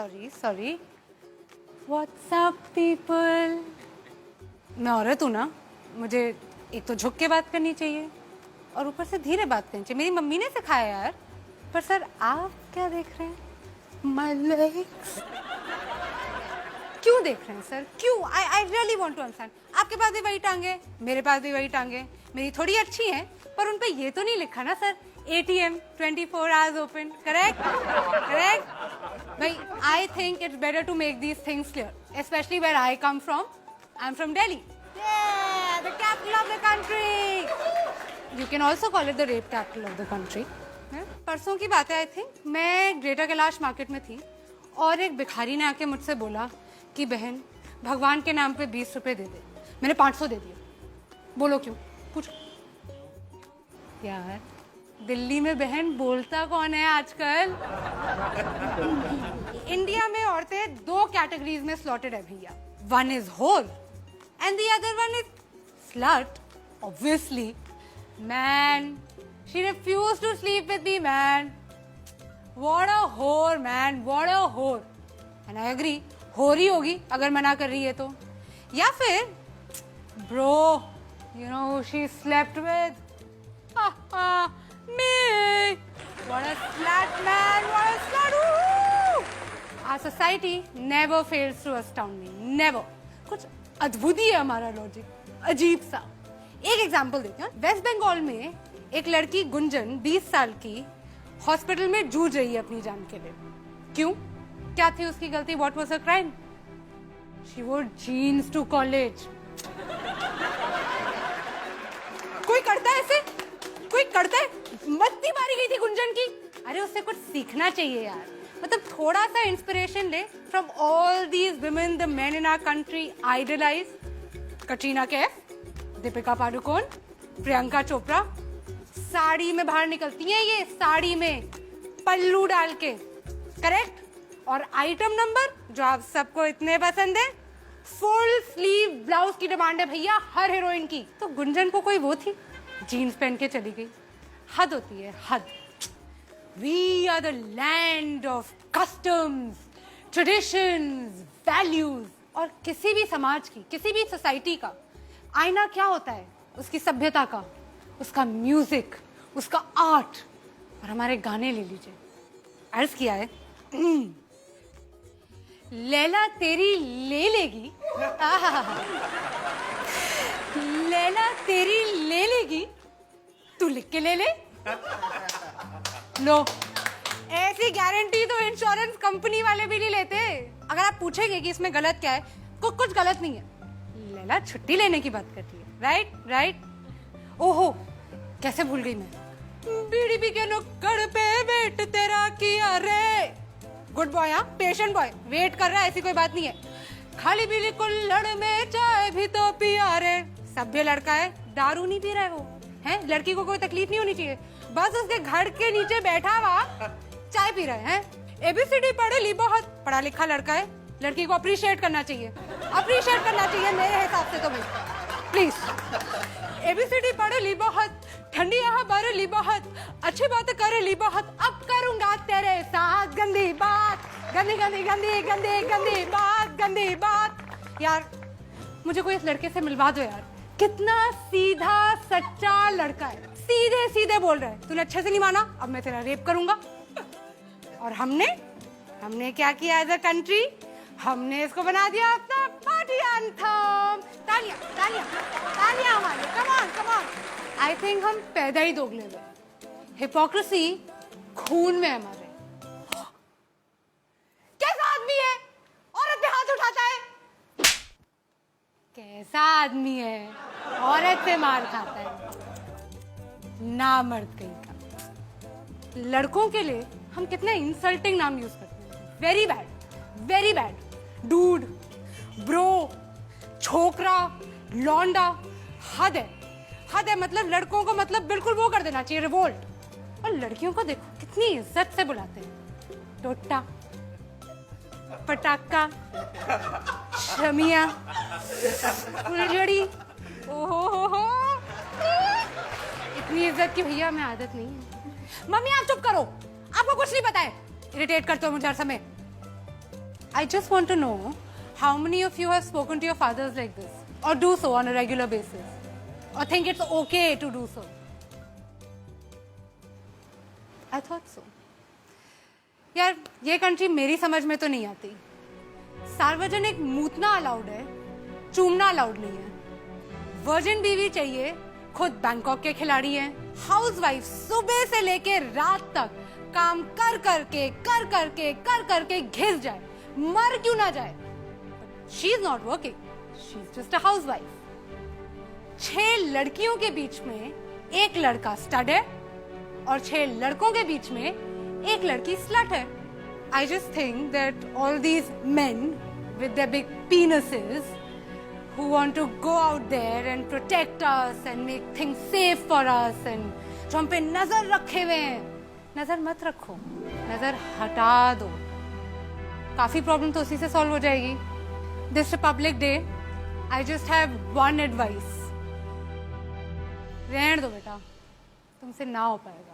Sorry. WhatsApp people, मैं औरत हूँ ना, मुझे एक तो झुक के बात करनी चाहिए और ऊपर से धीरे बात करनी चाहिए। मेरी मम्मी ने सिखाया यार। पर सर आप क्या देख रहे हैं? माय लेग्स क्यों देख रहे हैं सर? क्यों? I really want to understand. आपके पास भी वही टांगे, मेरे पास भी वही टांगे। मेरी थोड़ी अच्छी हैं, पर उन पे ये तो नहीं लिखा ना sir, ATM 24 hours open, correct? भाई, I think it's better to make these things clear, especially where I come from. I'm from Delhi. Yeah, the capital of the country. You can also call it the rape capital of the country. परसों की बात है, I think मैं greater Kailash market में थी और एक भिखारी ने आके मुझसे बोला कि बहन भगवान के नाम पे 20 रुपए दे दे। मैंने 500 दे दिया। बोलो क्यों? पूछो यार, दिल्ली में बहन बोलता कौन है आजकल? इंडिया में औरतें 2 कैटेगरीज में स्लॉटेड है भैया। One is whore and the other one is slut, obviously. Man, she refused to sleep with me, man. What a whore, man. What a whore. And I agree. whore ही होगी अगर मना कर रही है तो। या फिर bro, you know who she slept with? Me. What a slut, man. What a slut. Woo! Our society never fails to astound me. Never. कुछ अद्भुत ही है हमारा लॉजिक, अजीब सा। एक एग्जाम्पल देते हैं। वेस्ट बंगाल में एक लड़की गुंजन 20 साल की हॉस्पिटल में जूझ रही है अपनी जान के लिए। क्यों? क्या थी उसकी गलती? What was her crime? She wore jeans to college. कोई करता है ऐसे? कोई करता है? मत्ती मारी गई थी गुंजन की। अरे उससे कुछ सीखना चाहिए यार। मतलब थोड़ा सा इंस्पिरेशन ले from all these women the men in our country idolise. Katrina Kaif, Deepika Padukone, Priyanka Chopra, sari में बाहर निकलती हैं ये, साड़ी में पल्लू डाल के, करेक्ट? और आइटम नंबर जो आप सबको इतने पसंद है, फुल स्लीव ब्लाउज की डिमांड है भैया हर हीरोइन की। तो गुंजन को कोई वो थी, जीन्स पहन के चली गई। हद होती है, हद। We are the land of customs, traditions, values. और किसी भी समाज की, किसी भी सोसाइटी का आईना क्या होता है? उसकी सभ्यता का, उसका म्यूजिक, उसका आर्ट। और हमारे गाने ले लीजिए, अर्ज किया है लैला तेरी ले लेगी, लैला तेरी ले लेगी, तू लिख के ले ले। लो, ऐसी गारंटी तो इंश्योरेंस कंपनी वाले भी नहीं लेते। अगर आप पूछेंगे कि इसमें गलत क्या है, कुछ गलत नहीं है। लैला छुट्टी लेने की बात करती है, राइट। ओहो, कैसे भूल गई मैं। बीड़ी पी के नुक्कड़ पे वेट तेरा किया रे। गुड बॉय, हाँ, पेशेंट बॉय, वेट कर रहा है, ऐसी कोई बात नहीं है। खाली पीली कुल्हड़ में चाय भी तो पिया रे। सभ्य लड़का है, दारू नहीं पी रहा है वो, है? लड़की को कोई तकलीफ नहीं होनी चाहिए, बस उसके घर के नीचे बैठा हुआ चाय पी रहा है। ABCD पढ़े ली बहुत, पढ़ा लिखा लड़का है, लड़की को अप्रिशिएट करना चाहिए, मेरे हिसाब से तो भाई, प्लीज। ABCD पढ़े ली बहुत, ठंडी यहाँ बारे ली बहुत, अच्छी बातें करे ली बहुत, अब करूंगा तेरे साथ गंदी बात, गंदी बात। यार मुझे कोई इस लड़के से मिलवा दो यार। कितना सीधा सच्चा लड़का है, सीधे सीधे बोल रहा है, तूने अच्छे से नहीं माना, अब मैं तेरा रेप करूंगा। और हमने क्या किया एज अ कंट्री? हमने इसको बना दिया अपना पार्टी एंथम। तालियां हमारे, कम ऑन। आई थिंक हम पैदा ही दोगले हुए। हिपोक्रेसी खून में हमारे। कैसा आदमी है? औरत पे हाथ उठाता है। कैसा आदमी है? औरत से मार खाता है। ना मर्द कहीं का। लड़कों के लिए हम कितने इंसल्टिंग नाम यूज करते हैं। Very bad. डूड, ब्रो, छोकरा, लौंडा। हद है। मतलब लड़कों को मतलब बिल्कुल वो कर देना चाहिए, रिवोल्ट। और लड़कियों को देखो कितनी इज्जत से बुलाते हैं। टोटा, पटाखा, शमिया, फुलझड़ी। ओहो, इतनी इज्जत की भैया हमें आदत नहीं है। मम्मी आप चुप करो, आपको कुछ नहीं पता है। इरिटेट करते हो मुझे हर समय। I just want to know how many of you have spoken to your fathers like this, or do so on a regular basis, or think it's okay to do so. I thought so. यार ये country मेरी समझ में तो नहीं आती. सार्वजनिक मूतना allowed है, चूमना अलाउड नहीं है. वर्जिन बीवी चाहिए, खुद बैंकॉक के खिलाड़ी हैं. हाउसवाइफ सुबह से लेके रात तक काम कर करके घिस जाए, मर क्यों ना जाए. She is not working, she is just a housewife. 6 लड़कियों के बीच में एक लड़का स्टड है और 6 लड़कों के बीच में एक लड़की स्लट है. I just think that all these men with their big penises who want to go out there and protect us and make things safe for us and जो हम पे नजर रखे हुए हैं, नजर मत रखो, नजर हटा दो. काफी प्रॉब्लम तो उसी से सॉल्व हो जाएगी. This Republic Day, I just have one advice. रहने दो बेटा, तुमसे ना हो पाएगा.